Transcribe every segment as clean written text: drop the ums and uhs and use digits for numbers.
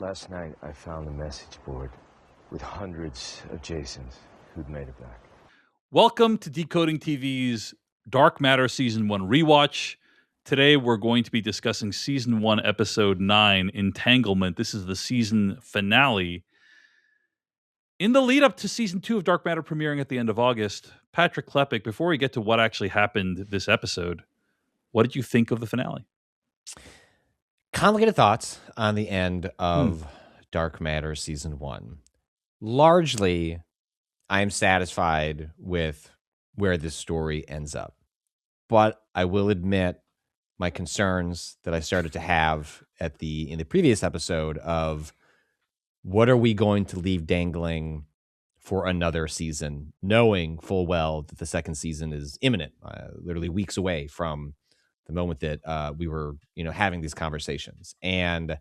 Last night, I found a message board with hundreds of Jasons who'd made it back. Welcome to Decoding TV's Dark Matter Season 1 rewatch. Today, we're going to be discussing Season 1, Episode 9, Engtanglement. This is the season finale. In the lead up to Season 2 of Dark Matter premiering at the end of August, Patrick Klepek, before we get to what actually happened this episode, what did you think of the finale? Complicated thoughts on the end of Dark Matter Season 1. Largely, I am satisfied with where this story ends up. But I will admit my concerns that I started to have in the previous episode of what are we going to leave dangling for another season, knowing full well that the second season is imminent, literally weeks away from the moment that we were, having these conversations. And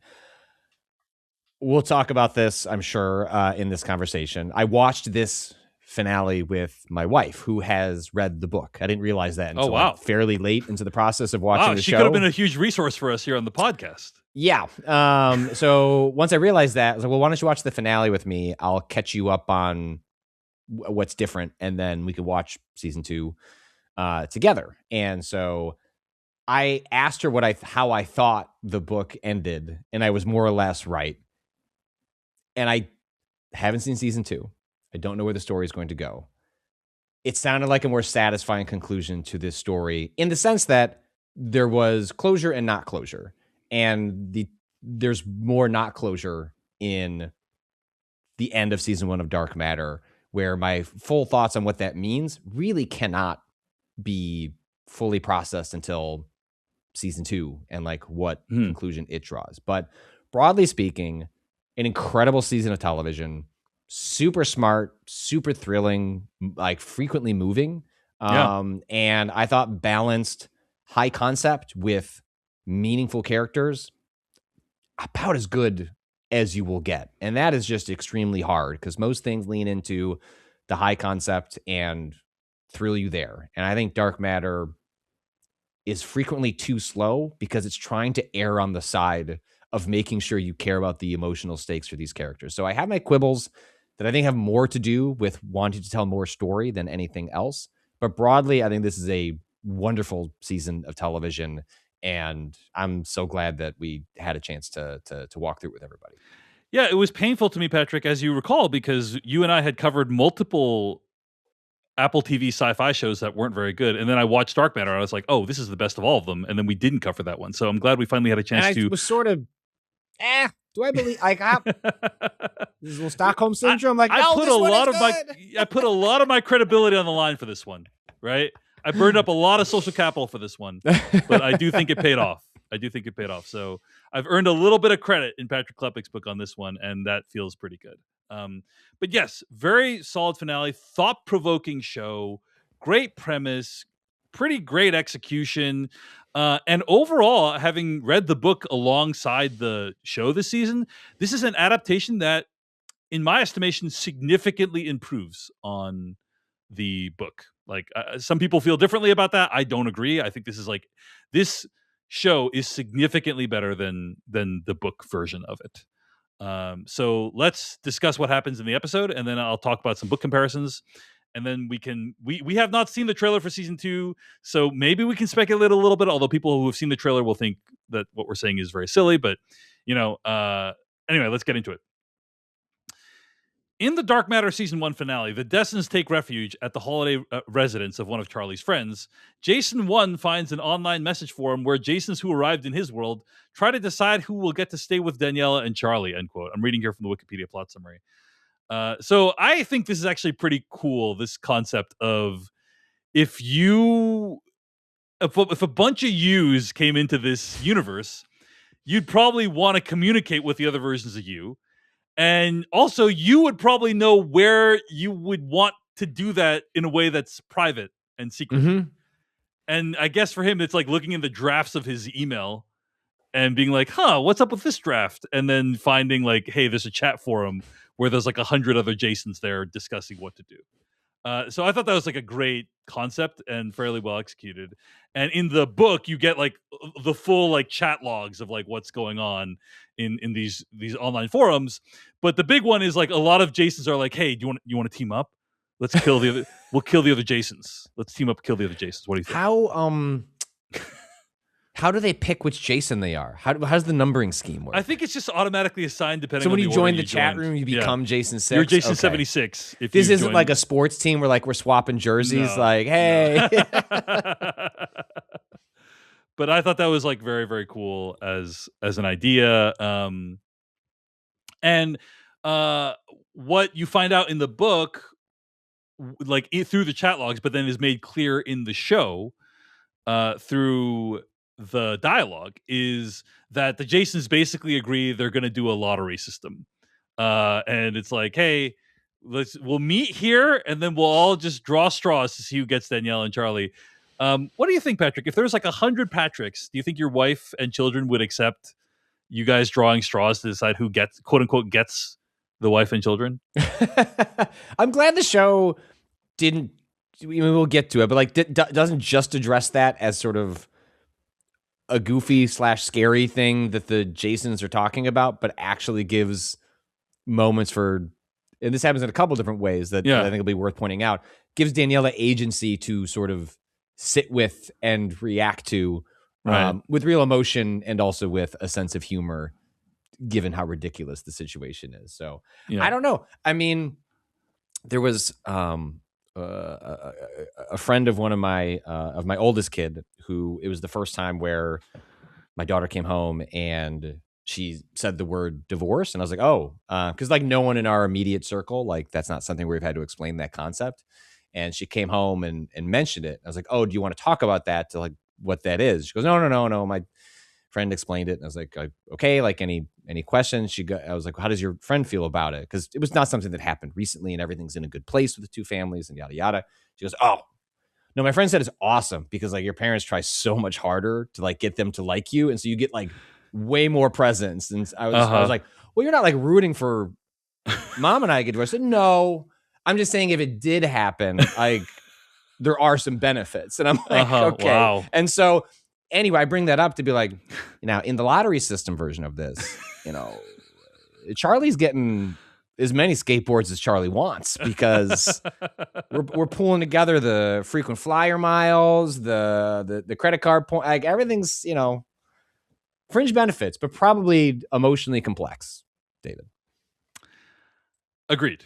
we'll talk about this, I'm sure, in this conversation. I watched this finale with my wife, who has read the book. I didn't realize that until like fairly late into the process of watching the show. She could have been a huge resource for us here on the podcast. Yeah. So once I realized that, I was like, well, why don't you watch the finale with me? I'll catch you up on what's different, and then we could watch season 2 together. And so I asked her how I thought the book ended, and I was more or less right. And I haven't seen season 2. I don't know where the story is going to go. It sounded like a more satisfying conclusion to this story in the sense that there was closure and not closure. And there's more not closure in the end of season 1 of Dark Matter, where my full thoughts on what that means really cannot be fully processed until season 2 and like what conclusion it draws. But broadly speaking, an incredible season of television, super smart, super thrilling, like frequently moving. And I thought balanced high concept with meaningful characters, about as good as you will get. And that is just extremely hard because most things lean into the high concept and thrill you there. And I think Dark Matter is frequently too slow because it's trying to err on the side of making sure you care about the emotional stakes for these characters. So I have my quibbles that I think have more to do with wanting to tell more story than anything else. But broadly, I think this is a wonderful season of television, and I'm so glad that we had a chance to walk through it with everybody. Yeah, it was painful to me, Patrick, as you recall, because you and I had covered multiple Apple TV sci-fi shows that weren't very good, and then I watched Dark Matter, and I was like, "Oh, this is the best of all of them." And then we didn't cover that one, so I'm glad we finally had a chance to. I was sort of, do I believe I got this little Stockholm syndrome? Like, I put a lot of my credibility on the line for this one, right? I burned up a lot of social capital for this one, but I do think it paid off. So I've earned a little bit of credit in Patrick Klepek's book on this one, and that feels pretty good. But yes, very solid finale, thought-provoking show, great premise, pretty great execution. And overall, having read the book alongside the show this season, this is an adaptation that, in my estimation, significantly improves on the book. Like some people feel differently about that. I don't agree. I think this show is significantly better than the book version of it. So let's discuss what happens in the episode, and then I'll talk about some book comparisons. And then we have not seen the trailer for season 2, so maybe we can speculate a little bit, although people who have seen the trailer will think that what we're saying is very silly. But, anyway, let's get into it. In the Dark Matter Season 1 finale, the Dessens take refuge at the holiday residence of one of Charlie's friends. Jason 1 finds an online message forum where Jasons who arrived in his world try to decide who will get to stay with Daniela and Charlie, end quote. I'm reading here from the Wikipedia plot summary. So I think this is actually pretty cool, this concept of if a bunch of yous came into this universe, you'd probably want to communicate with the other versions of you. And also, you would probably know where you would want to do that in a way that's private and secret. Mm-hmm. And I guess for him, it's like looking in the drafts of his email and being like, what's up with this draft? And then finding like, hey, there's a chat forum where there's like 100 other Jasons there discussing what to do. So I thought that was like a great concept and fairly well executed. And in the book, you get like the full like chat logs of like what's going on in these online forums. But the big one is like a lot of Jasons are like, hey, do you want to team up? Let's kill the other. We'll kill the other Jasons. Let's team up, kill the other Jasons. What do you think? How do they pick which Jason they are? How does the numbering scheme work? I think it's just automatically assigned depending. So when on you join the chat room, you become Jason 6. You're Jason 76. If this isn't like a sports team where like we're swapping jerseys. No, like, hey. But I thought that was like very, very cool as an idea. And what you find out in the book, like through the chat logs, but then is made clear in the show through the dialogue, is that the Jasons basically agree they're going to do a lottery system. And it's like, hey, we'll meet here and then we'll all just draw straws to see who gets Danielle and Charlie. What do you think, Patrick? If there's like 100 Patricks, do you think your wife and children would accept you guys drawing straws to decide who gets, quote unquote, gets the wife and children? I'm glad the show didn't, we'll get to it, but like doesn't just address that as sort of a goofy / scary thing that the Jasons are talking about, but actually gives moments for, and this happens in a couple different ways that I think will be worth pointing out, gives Daniela agency to sort of sit with and react to with real emotion and also with a sense of humor, given how ridiculous the situation is. So I don't know. I mean, there was a friend of one of my oldest kid who, it was the first time where my daughter came home and she said the word divorce, and I was like, oh, because like no one in our immediate circle, like that's not something we've had to explain that concept. And she came home and mentioned it. I was like, oh, do you want to talk about that, to like what that is? She goes, no. My friend explained it. And I was like, okay, like any questions? I was like, how does your friend feel about it? Because it was not something that happened recently and everything's in a good place with the two families and yada, yada. She goes, oh, no, my friend said it's awesome because like your parents try so much harder to like get them to like you. And so you get like way more presents. And I was like, well, you're not like rooting for mom and I get divorced. I said, no, I'm just saying if it did happen, like there are some benefits. And I'm like, okay. Wow. And so anyway, I bring that up to be like, now in the lottery system version of this, Charlie's getting as many skateboards as Charlie wants because we're pulling together the frequent flyer miles, the credit card point, like everything's, fringe benefits, but probably emotionally complex, David. Agreed.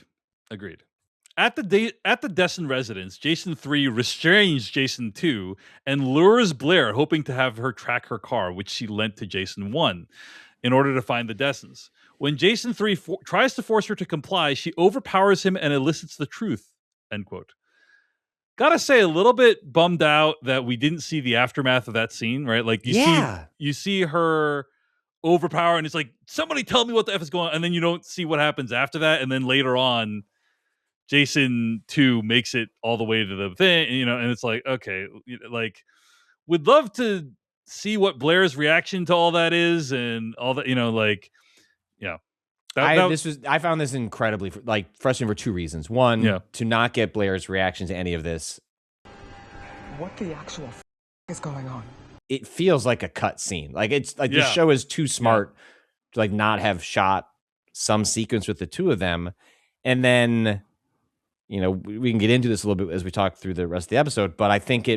At the Destin residence, Jason 3 restrains Jason 2 and lures Blair, hoping to have her track her car, which she lent to Jason 1, in order to find the Destins. When Jason 3 tries to force her to comply, she overpowers him and elicits the truth, end quote. Gotta say, a little bit bummed out that we didn't see the aftermath of that scene, right? Like you see her overpower and it's like, somebody tell me what the F is going on. And then you don't see what happens after that. And then later on, Jason 2 makes it all the way to the thing, and it's like, okay, like, would love to see what Blair's reaction to all that is and all that, I found this incredibly frustrating for two reasons. One, to not get Blair's reaction to any of this. What the actual is going on? It feels like a cut scene. Like it's like the show is too smart to like not have shot some sequence with the two of them. And then, we can get into this a little bit as we talk through the rest of the episode, but I think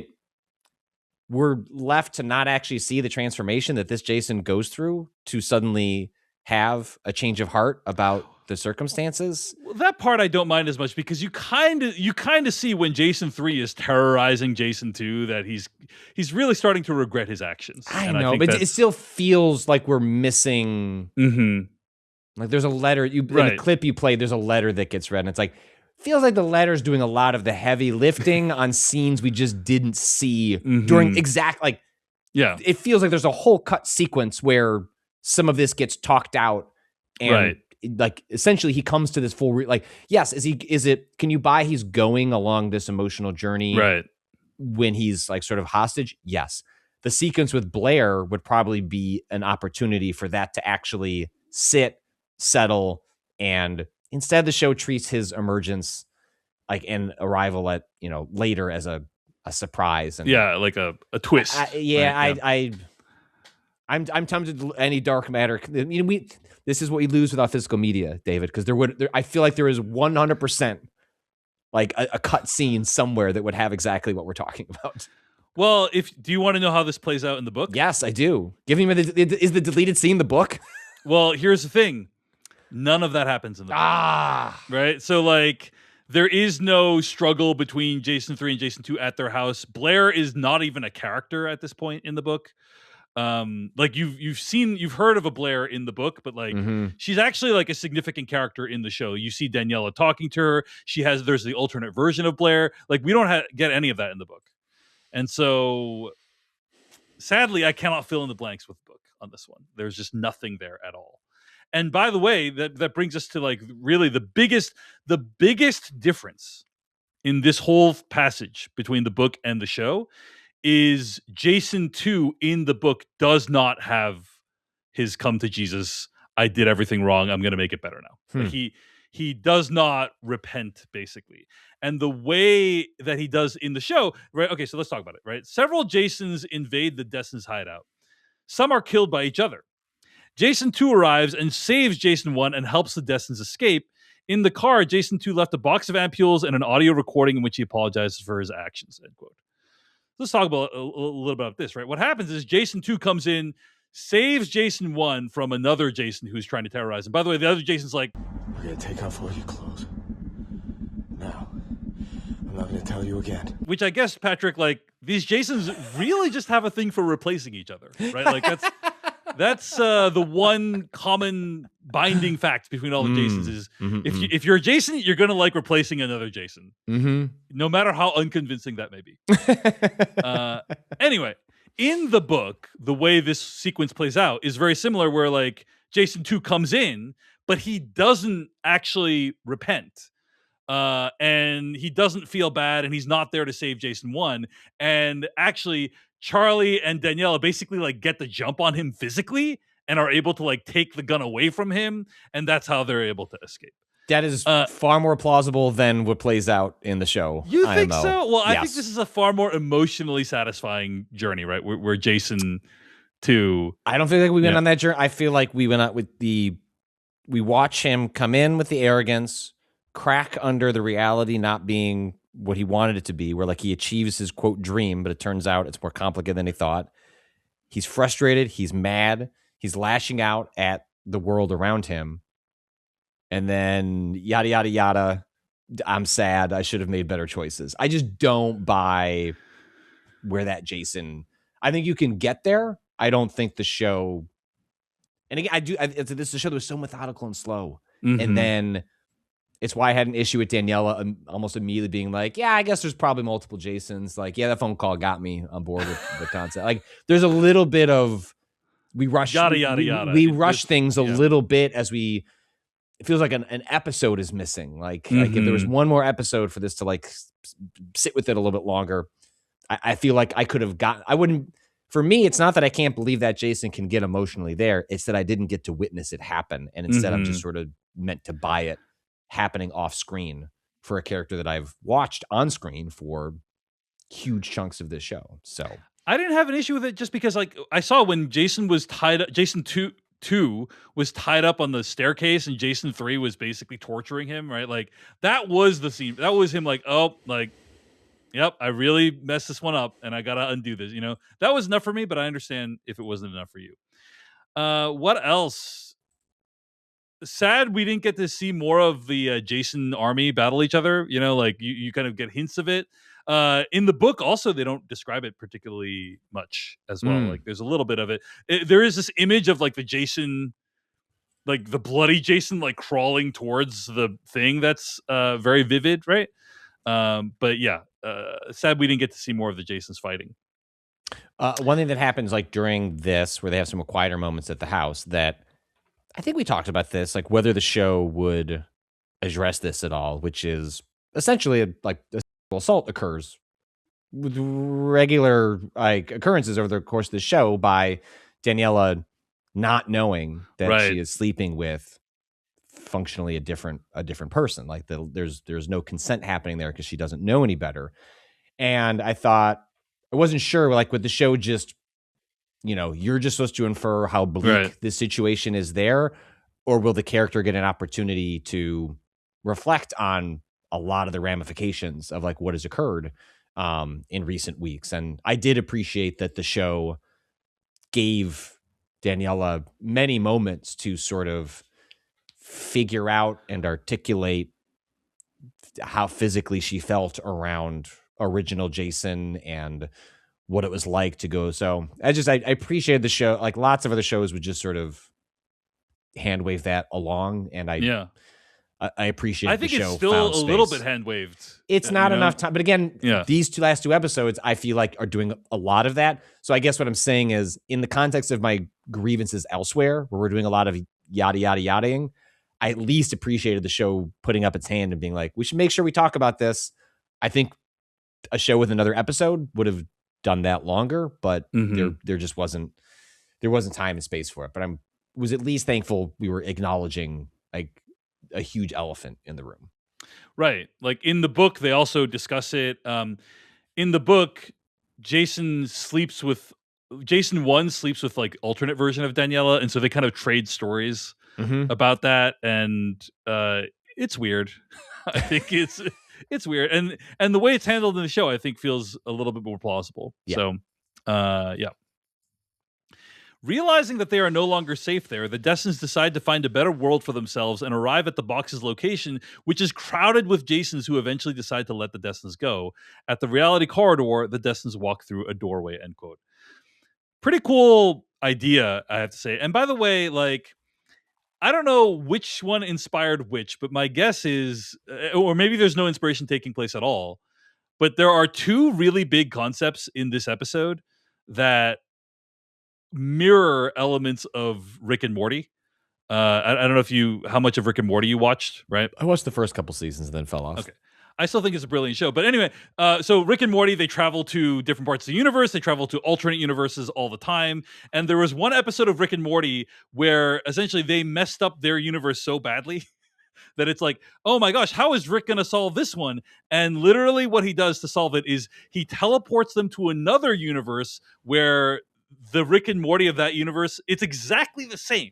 we're left to not actually see the transformation that this Jason goes through to suddenly have a change of heart about the circumstances. Well, that part I don't mind as much because you kind of see when Jason 3 is terrorizing Jason 2 that he's really starting to regret his actions. I know, but it still feels like we're missing. Mm-hmm. Like there's a letter in the clip you played. There's a letter that gets read, and it's like feels like the letter's doing a lot of the heavy lifting on scenes we just didn't see during it feels like there's a whole cut sequence where some of this gets talked out and like essentially he comes to this full can you buy he's going along this emotional journey when he's like sort of hostage? Yes. The sequence with Blair would probably be an opportunity for that to actually sit, settle, and instead the show treats his emergence like an arrival at later as a surprise and like a twist. I'm tempted to any dark matter. This is what we lose without physical media, David, because I feel like there is 100% like a cut scene somewhere that would have exactly what we're talking about. Well, do you want to know how this plays out in the book? Yes, I do. Give me is the deleted scene the book? Well, here's the thing. None of that happens in the book. Right? So, like, there is no struggle between Jason 3 and Jason 2 at their house. Blair is not even a character at this point in the book. Like you've heard of a Blair in the book, but like she's actually like a significant character in the show. You see Daniela talking to her. There's the alternate version of Blair. Like we don't get any of that in the book. And so sadly, I cannot fill in the blanks with the book on this one. There's just nothing there at all. And by the way, that brings us to like really the biggest difference in this whole passage between the book and the show is Jason 2 in the book does not have his come to Jesus. I did everything wrong. I'm going to make it better now. Like he does not repent, basically. And the way that he does in the show, right? Okay, so let's talk about it, right? Several Jasons invade the Destins hideout. Some are killed by each other. Jason 2 arrives and saves Jason 1 and helps the Destins escape. In the car, Jason 2 left a box of ampules and an audio recording in which he apologizes for his actions, end quote. Let's talk about a little bit about this, right? What happens is Jason 2 comes in, saves Jason 1 from another Jason who's trying to terrorize him. By the way, the other Jason's like, we're going to take off all your clothes. Now, I'm not going to tell you again. Which I guess, Patrick, like, these Jasons really just have a thing for replacing each other, right? Like, that's the one common binding fact between all the Jasons is if you're a Jason, you're going to like replacing another Jason, no matter how unconvincing that may be. Anyway, in the book, the way this sequence plays out is very similar where like Jason 2 comes in, but he doesn't actually repent. And he doesn't feel bad and he's not there to save Jason 1. And actually, Charlie and Daniela basically like get the jump on him physically and are able to like take the gun away from him. And that's how they're able to escape. That is far more plausible than what plays out in the show. You think so? Well, I think this is a far more emotionally satisfying journey, right? Where Jason 2... I don't feel like we went on that journey. I feel like we went out with we watch him come in with the arrogance, crack under the reality not being what he wanted it to be, where like he achieves his quote dream, but it turns out it's more complicated than he thought. He's frustrated. He's mad. He's lashing out at the world around him. And then yada, yada, yada. I'm sad. I should have made better choices. I just don't buy where that Jason, I think you can get there. I don't think the show, and again, this is a show that was so methodical and slow. And then it's why I had an issue with Daniela almost immediately being like, yeah, I guess there's probably multiple Jasons. Like, yeah, that phone call got me on board with the concept. Like, there's a little bit of, we rush things a little bit as it feels like an episode is missing. Like if there was one more episode for this to like sit with it a little bit longer, I feel like I could have for me, it's not that I can't believe that Jason can get emotionally there. It's that I didn't get to witness it happen. And instead I'm just sort of meant to buy it happening off screen for a character that I've watched on screen for huge chunks of this show. So I didn't have an issue with it just because like I saw when Jason was tied up, Jason 2 was tied up on the staircase and Jason 3 was basically torturing him, right? Like that was the scene. That was him like, oh, like, yep, I really messed this one up and I got to undo this. You know, that was enough for me, but I understand if it wasn't enough for you. What else? Sad we didn't get to see more of the Jason army battle each other. You know, like you kind of get hints of it. In the book, also, they don't describe it particularly much as well. Like there's a little bit of it. There is this image of like the Jason, like the bloody Jason, like crawling towards the thing that's very vivid, right? But yeah, sad we didn't get to see more of the Jasons fighting. One thing that happens like during this, where they have some quieter moments at the house that I think we talked about this, like whether the show would address this at all, which is essentially like a sexual assault occurs with regular like occurrences over the course of the show by Daniela not knowing that she is sleeping with functionally a different person. Like there's no consent happening there because she doesn't know any better. And I thought I wasn't sure, like, would the show just you're just supposed to infer how bleak this situation is there, or will the character get an opportunity to reflect on a lot of the ramifications of like what has occurred in recent weeks? And I did appreciate that the show gave Daniela many moments to sort of figure out and articulate how physically she felt around original Jason and what it was like to go. So I appreciated the show. Like lots of other shows would just sort of hand wave that along. And I appreciate I think the show. It's still a little bit hand waved. It's not enough time. But again, these last two episodes, I feel like are doing a lot of that. So I guess what I'm saying is in the context of my grievances elsewhere, where we're doing a lot of yada, yada, yadaing, I at least appreciated the show putting up its hand and being like, we should make sure we talk about this. I think a show with another episode would have done that longer, but there just wasn't time and space for it. But was at least thankful we were acknowledging like a huge elephant in the room. Right. Like in the book, they also discuss it. In the book, Jason 1 sleeps with like alternate version of Daniela. And so they kind of trade stories about that. And it's weird. I think it's weird. And the way it's handled in the show, I think feels a little bit more plausible. Yeah. So, yeah. Realizing that they are no longer safe there, the Destins decide to find a better world for themselves and arrive at the box's location, which is crowded with Jasons who eventually decide to let the Destins go. At the reality corridor, the Destins walk through a doorway, end quote. Pretty cool idea, I have to say. And by the way, like, I don't know which one inspired which, but my guess is, or maybe there's no inspiration taking place at all, but there are two really big concepts in this episode that mirror elements of Rick and Morty. I don't know how much of Rick and Morty you watched, right? I watched the first couple seasons and then fell off. Okay. I still think it's a brilliant show. But anyway, so Rick and Morty, they travel to different parts of the universe. They travel to alternate universes all the time. And there was one episode of Rick and Morty where essentially they messed up their universe so badly that it's like, oh my gosh, how is Rick going to solve this one? And literally what he does to solve it is he teleports them to another universe where the Rick and Morty of that universe, it's exactly the same,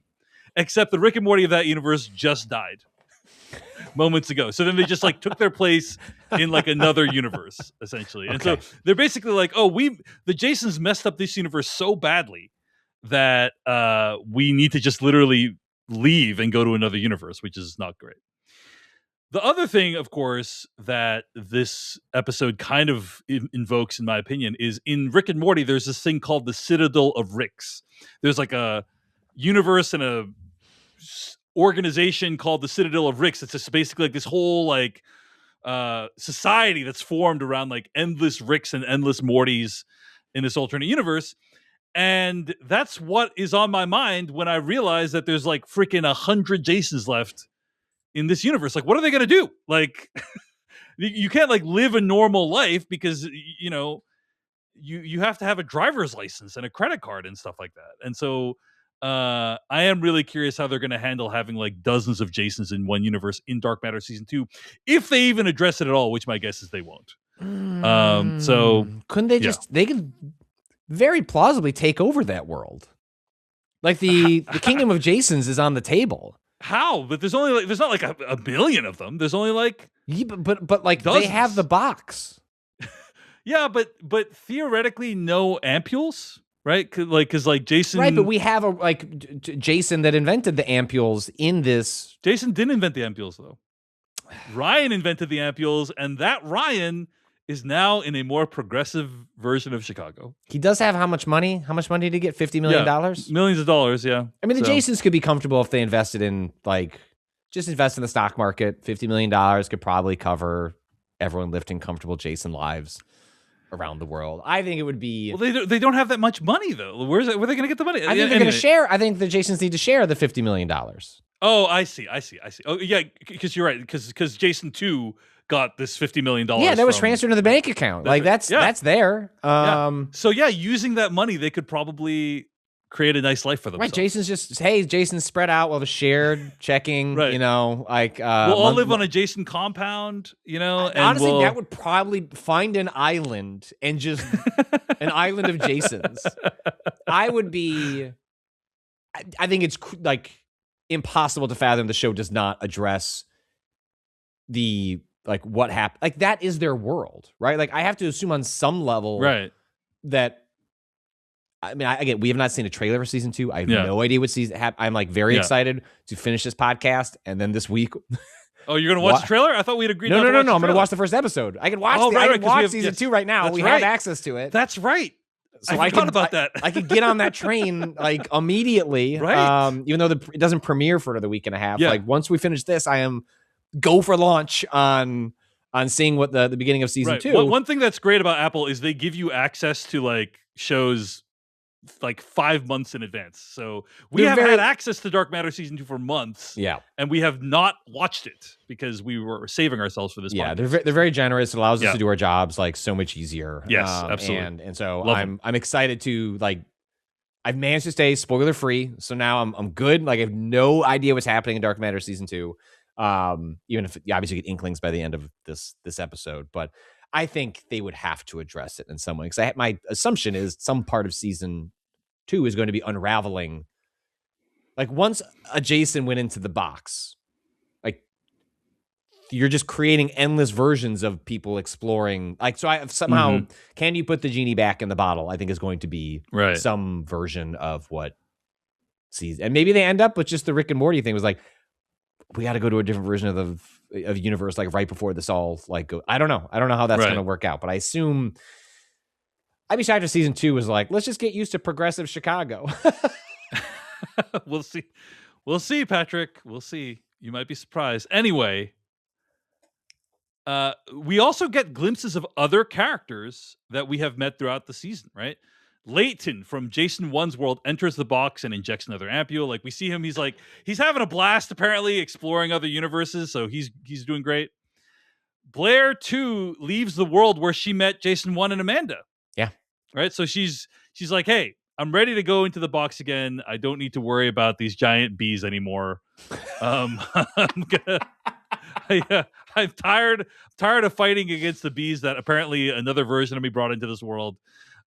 except the Rick and Morty of that universe just died moments ago. So then they just like took their place in like another universe, essentially. And so they're basically like, oh, the Jasons messed up this universe so badly that we need to just literally leave and go to another universe, which is not great. The other thing, of course, that this episode kind of invokes, in my opinion, is in Rick and Morty, there's this thing called the Citadel of Ricks. There's like a universe and a organization called the Citadel of Ricks. It's just basically like this whole like society that's formed around like endless Ricks and endless Mortys in this alternate universe. And that's what is on my mind when I realize that there's like freaking 100 Jasons left in this universe. Like, what are they going to do? Like, you can't like live a normal life because, you know, you have to have a driver's license and a credit card and stuff like that. And so I am really curious how they're going to handle having like dozens of Jasons in one universe in Dark Matter season 2, if they even address it at all, which my guess is they won't. So couldn't they they could very plausibly take over that world. Like the kingdom of Jasons is on the table. How? But there's not like a billion of them. There's only like but like dozens. They have the box. Yeah, but theoretically no ampules, right? Because Jason, right? But we have Jason that invented the ampules in this. Jason didn't invent the ampules though. Ryan invented the ampules, and that Ryan is now in a more progressive version of Chicago. He does have how much money? How much money did he get? $50 million? Millions of dollars, yeah. I mean, the Jasons could be comfortable if they invested in, just invest in the stock market. $50 million could probably cover everyone living comfortable Jason lives around the world. I think it would be... Well, they don't have that much money, though. Where are they going to get the money? I think they're going to share. I think the Jasons need to share the $50 million. Oh, I see. Oh, yeah, because you're right. Because Jason 2... got this $50 million. Yeah, that was transferred to the bank account. That's there. So yeah, using that money, they could probably create a nice life for themselves. Right, Jason's just, hey, Jason's spread out. We'll have a shared checking, Right. you know, like... we'll all live on a Jason compound, you know? And honestly, that would probably find an island and just... an island of Jasons. I would be... I think it's, like, impossible to fathom the show does not address the, like, what happened. Like, that is their world, right? Like, I have to assume on some level... Right. that... I mean, again, we have not seen a trailer for season 2. I have no idea what season. I'm like very excited to finish this podcast, and then this week. Oh, you're gonna watch the trailer? I thought we'd agreed. No. I'm going gonna watch the first episode. I can watch. I can watch season 2 right now. We have access to it. That's right. So I forgot about that. I could get on that train like immediately. Right. Even though it doesn't premiere for another week and a half. Yeah. Like once we finish this, I am go for launch on seeing what the beginning of season 2. One thing that's great about Apple is they give you access to like shows like 5 months in advance. So we have had access to Dark Matter season 2 for months. Yeah. And we have not watched it because we were saving ourselves for this podcast. Yeah, they're very generous. It allows us to do our jobs like so much easier. Yes, absolutely. And so I'm excited to like I've managed to stay spoiler free. So now I'm good. Like I have no idea what's happening in Dark Matter season 2. Even if you obviously get inklings by the end of this episode, but I think they would have to address it in some way because my assumption is some part of season 2 is going to be unraveling. Like once a Jason went into the box, like you're just creating endless versions of people exploring. Like so, I somehow can you put the genie back in the bottle? I think is going to be some version of what sees, and maybe they end up with just the Rick and Morty thing. Was like we got to go to a different version of the universe, like right before this all like go. I don't know how that's going to work out, but I assume. I'd be shocked if season 2 was like, let's just get used to progressive Chicago. We'll see. We'll see, Patrick. We'll see. You might be surprised. Anyway, we also get glimpses of other characters that we have met throughout the season, right? Layton from Jason 1's world enters the box and injects another ampule. Like we see him, he's having a blast apparently exploring other universes, so he's doing great. Blair 2 leaves the world where she met Jason 1 and Amanda. Yeah. Right. So she's like, hey, I'm ready to go into the box again. I don't need to worry about these giant bees anymore. I'm tired of fighting against the bees that apparently another version of me brought into this world.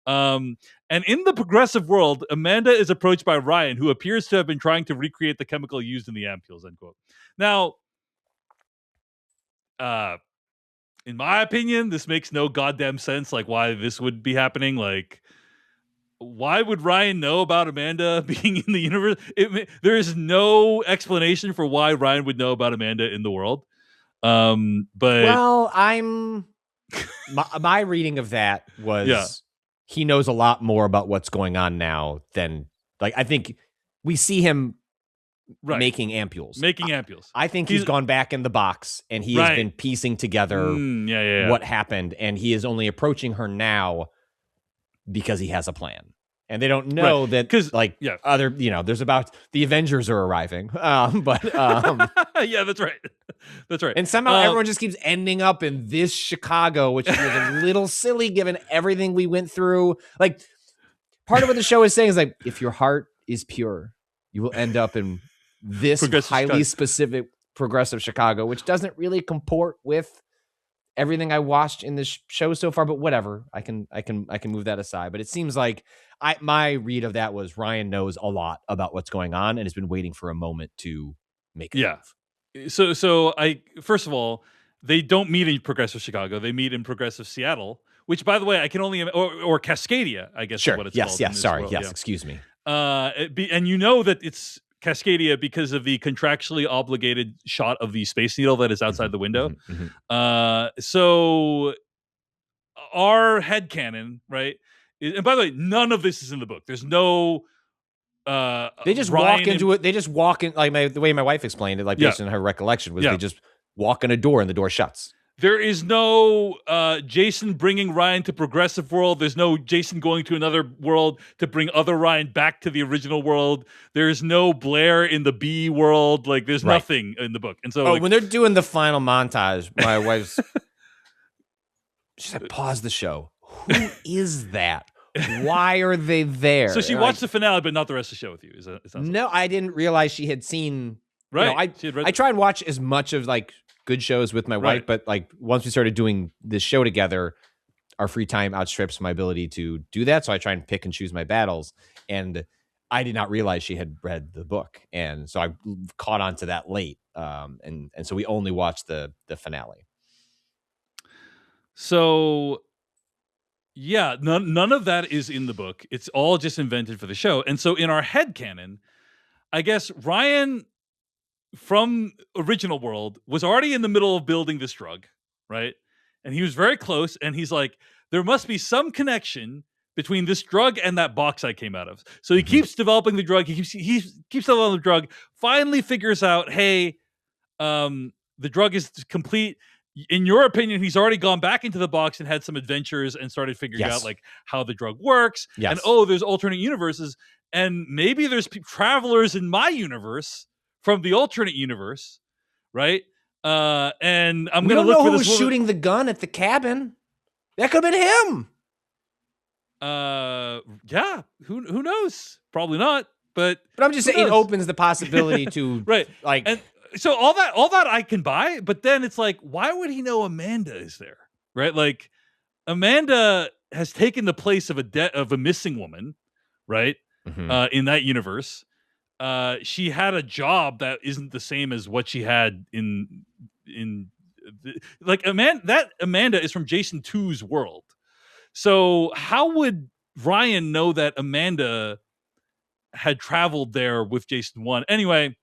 And in the progressive world, Amanda is approached by Ryan, who appears to have been trying to recreate the chemical used in the ampules, end quote. Now, in my opinion, this makes no goddamn sense, like why this would be happening. Like, why would Ryan know about Amanda being in the universe? There is no explanation for why Ryan would know about Amanda in the world. But well, my reading of that was he knows a lot more about what's going on now than like I think we see him making ampules. I think he's gone back in the box and he has been piecing together what happened, and he is only approaching her now because he has a plan. And they don't know that like other, there's about the Avengers are arriving. But yeah, that's right. That's right. And somehow everyone just keeps ending up in this Chicago, which is a little silly given everything we went through. Like part of what the show is saying is like, if your heart is pure, you will end up in this highly specific progressive Chicago, which doesn't really comport with everything I watched in this show so far, but whatever. I can move that aside. But it seems like my read of that was Ryan knows a lot about what's going on and has been waiting for a moment to make a move. So first of all, they don't meet in progressive Chicago. They meet in progressive Seattle, which by the way, I can only or Cascadia, I guess is what it's called. Yes, sorry. Yes, excuse me. And you know that it's Cascadia because of the contractually obligated shot of the Space Needle that is outside the window. So our headcanon, right? And by the way, none of this is in the book. There's no they just walk into it. They just walk in like the way my wife explained it, like based on her recollection, was they just walk in a door and the door shuts. There is no Jason bringing Ryan to progressive world. There's no Jason going to another world to bring other Ryan back to the original world. There's no Blair in the B world. Like there's nothing in the book. And so when they're doing the final montage, my wife's she said, pause the show. Who is that? Why are they there? So she watched the finale, but not the rest of the show with you. Is that no? I didn't realize she had seen. Right. I try and watch as much of like good shows with my wife, but like once we started doing this show together, our free time outstrips my ability to do that. So I try and pick and choose my battles. And I did not realize she had read the book, and so I caught on to that late. And so we only watched the finale. So, yeah, none of that is in the book. It's all just invented for the show. And so in our headcanon, I guess Ryan from Original World was already in the middle of building this drug, right? And he was very close, and he's like, there must be some connection between this drug and that box I came out of. So he keeps developing the drug. He keeps developing the drug, finally figures out, hey, the drug is complete. In your opinion, he's already gone back into the box and had some adventures and started figuring out like how the drug works. And there's alternate universes, and maybe there's travelers in my universe from the alternate universe, right? And I'm going to look for this who's shooting the gun at the cabin. That could have been him. Yeah. Who knows? Probably not. But I'm just saying, it opens the possibility to right. Like, and so all that I can buy, but then it's like, why would he know Amanda is there? Right? Like, Amanda has taken the place of a missing woman, right? In that universe. She had a job that isn't the same as what she had like Amanda is from Jason 2's world. So how would Ryan know that Amanda had traveled there with Jason 1? Anyway,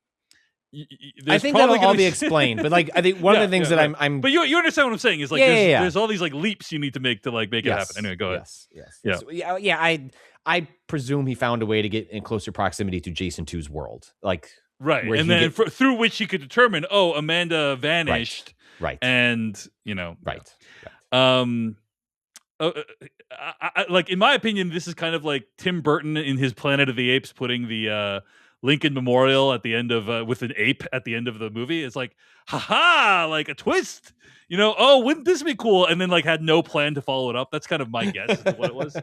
I think that'll all be explained. But like, I think one of the things that I'm. But you understand what I'm saying is like there's all these like leaps you need to make it happen. Anyway, go ahead. Yes. I presume he found a way to get in closer proximity to Jason 2's world, like and then through which he could determine, Amanda vanished, right, and like in my opinion, this is kind of like Tim Burton in his Planet of the Apes putting the Lincoln Memorial at the end of with an ape at the end of the movie. It's like, haha, like a twist. Wouldn't this be cool? And then like had no plan to follow it up. That's kind of my guess of what it was.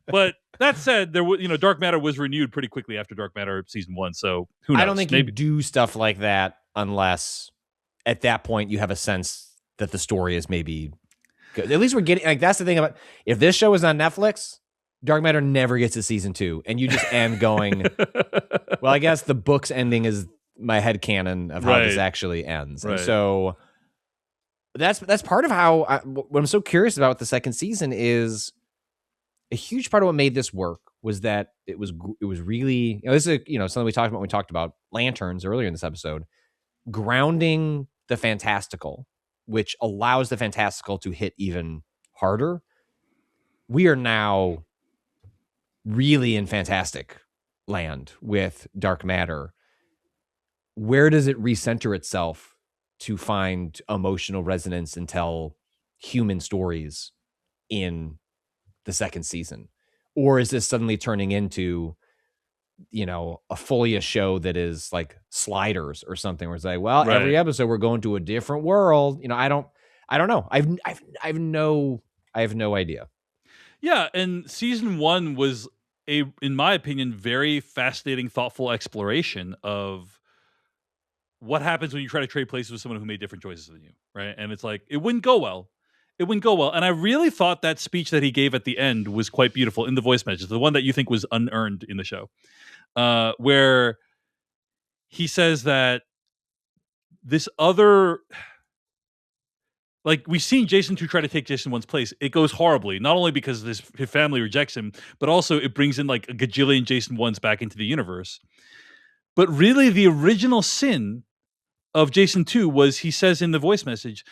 But that said, there was, Dark Matter was renewed pretty quickly after Dark Matter season 1. So who knows? I don't think you do stuff like that unless at that point you have a sense that the story is maybe good. At least we're getting like, that's the thing about, if this show is on Netflix, Dark Matter never gets to season 2, and you just end going, well, I guess the book's ending is my headcanon of how this actually ends. And so that's part of how what I'm so curious about the second season is a huge part of what made this work was that it was really, this is something we talked about when we talked about lanterns earlier in this episode, grounding the fantastical, which allows the fantastical to hit even harder. We are now really in fantastic land with Dark Matter. Where does it recenter itself to find emotional resonance and tell human stories in the second season? Or is this suddenly turning into, a fully a show that is like Sliders or something where it's like, well, every episode we're going to a different world. I don't know. I have no idea. Yeah. And season 1 was in my opinion, very fascinating, thoughtful exploration of what happens when you try to trade places with someone who made different choices than you, right? And it's like, it wouldn't go well. And I really thought that speech that he gave at the end was quite beautiful in the voice message, the one that you think was unearned in the show, where he says that this other, like, we've seen Jason 2 try to take Jason 1's place. It goes horribly, not only because his family rejects him, but also it brings in like a gajillion Jason 1s back into the universe. But really, the original sin of Jason 2 was, he says in the voice message,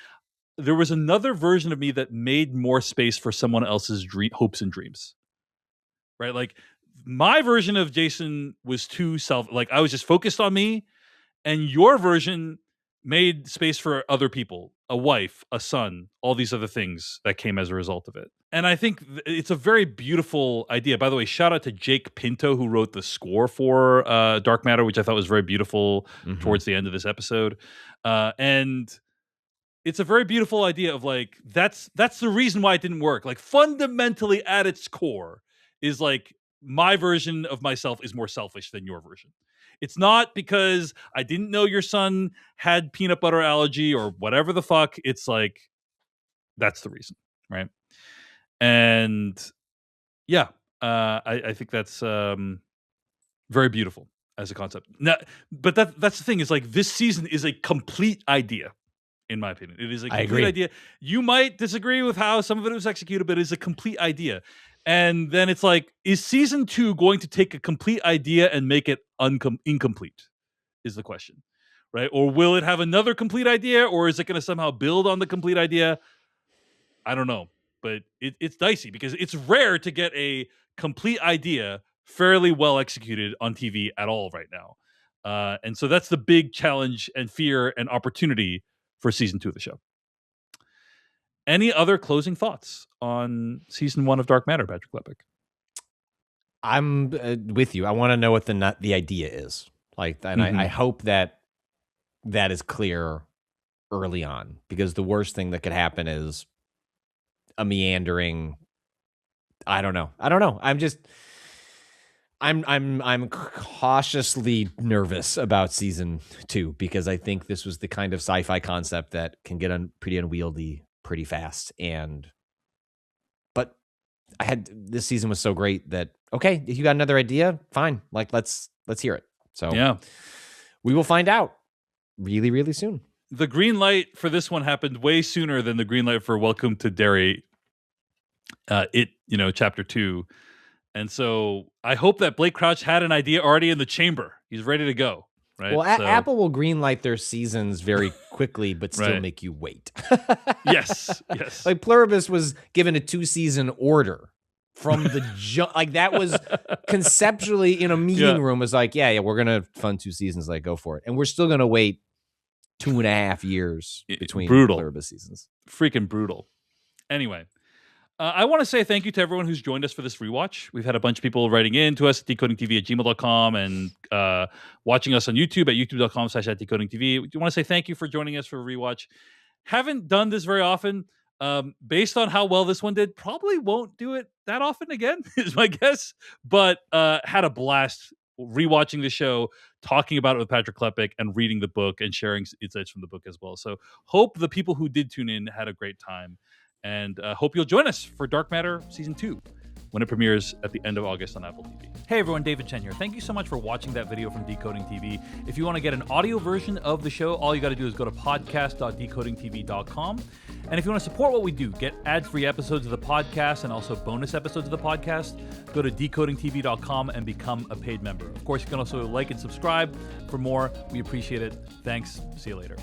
there was another version of me that made more space for someone else's hopes and dreams. Right? Like, my version of Jason was too I was just focused on me, and your version made space for other people, a wife, a son, all these other things that came as a result of it. And I think it's a very beautiful idea. By the way, shout out to Jake Pinto, who wrote the score for Dark Matter, which I thought was very beautiful towards the end of this episode. And it's a very beautiful idea of like, that's the reason why it didn't work. Like, fundamentally at its core, is like my version of myself is more selfish than your version. It's not because I didn't know your son had peanut butter allergy or whatever the fuck. It's like, that's the reason, right? And yeah, I think that's very beautiful as a concept. Now, but that's the thing is like this season is a complete idea, in my opinion. It is a complete idea. You might disagree with how some of it was executed, but it is a complete idea. And then it's like, is season 2 going to take a complete idea and make it incomplete? Is the question, right? Or will it have another complete idea, or is it going to somehow build on the complete idea? I don't know, but it's dicey because it's rare to get a complete idea fairly well executed on TV at all right now. And so that's the big challenge and fear and opportunity for season 2 of the show. Any other closing thoughts on season 1 of Dark Matter, Patrick Klepek? I'm with you. I want to know what the idea is. Like, and I hope that is clear early on, because the worst thing that could happen is a meandering. I don't know. I'm cautiously nervous about season 2 because I think this was the kind of sci-fi concept that can get pretty unwieldy pretty fast. But this season was so great that, okay, if you got another idea, fine. Like, let's hear it. So yeah, we will find out really, really soon. The green light for this one happened way sooner than the green light for Welcome to Derry. Chapter 2. And so I hope that Blake Crouch had an idea already in the chamber. He's ready to go. Right. Well, Apple will greenlight their seasons very quickly, but still make you wait. Yes. Like Pluribus was given a 2-season order from the like that was conceptually in a meeting room was like, yeah, we're gonna fund 2 seasons. Like, go for it, and we're still gonna wait 2.5 years between Pluribus seasons. Freaking brutal. Anyway. I want to say thank you to everyone who's joined us for this rewatch. We've had a bunch of people writing in to us at decodingtv@gmail.com and watching us on YouTube at youtube.com/decodingtv. We want to say thank you for joining us for a rewatch. Haven't done this very often. Based on how well this one did, probably won't do it that often again, is my guess. But had a blast rewatching the show, talking about it with Patrick Klepek, and reading the book and sharing insights from the book as well. So hope the people who did tune in had a great time. And hope you'll join us for Dark Matter Season 2 when it premieres at the end of August on Apple TV. Hey everyone, David Chen here. Thank you so much for watching that video from Decoding TV. If you want to get an audio version of the show, all you got to do is go to podcast.decodingtv.com. And if you want to support what we do, get ad-free episodes of the podcast and also bonus episodes of the podcast, go to decodingtv.com and become a paid member. Of course, you can also like and subscribe for more. We appreciate it. Thanks. See you later.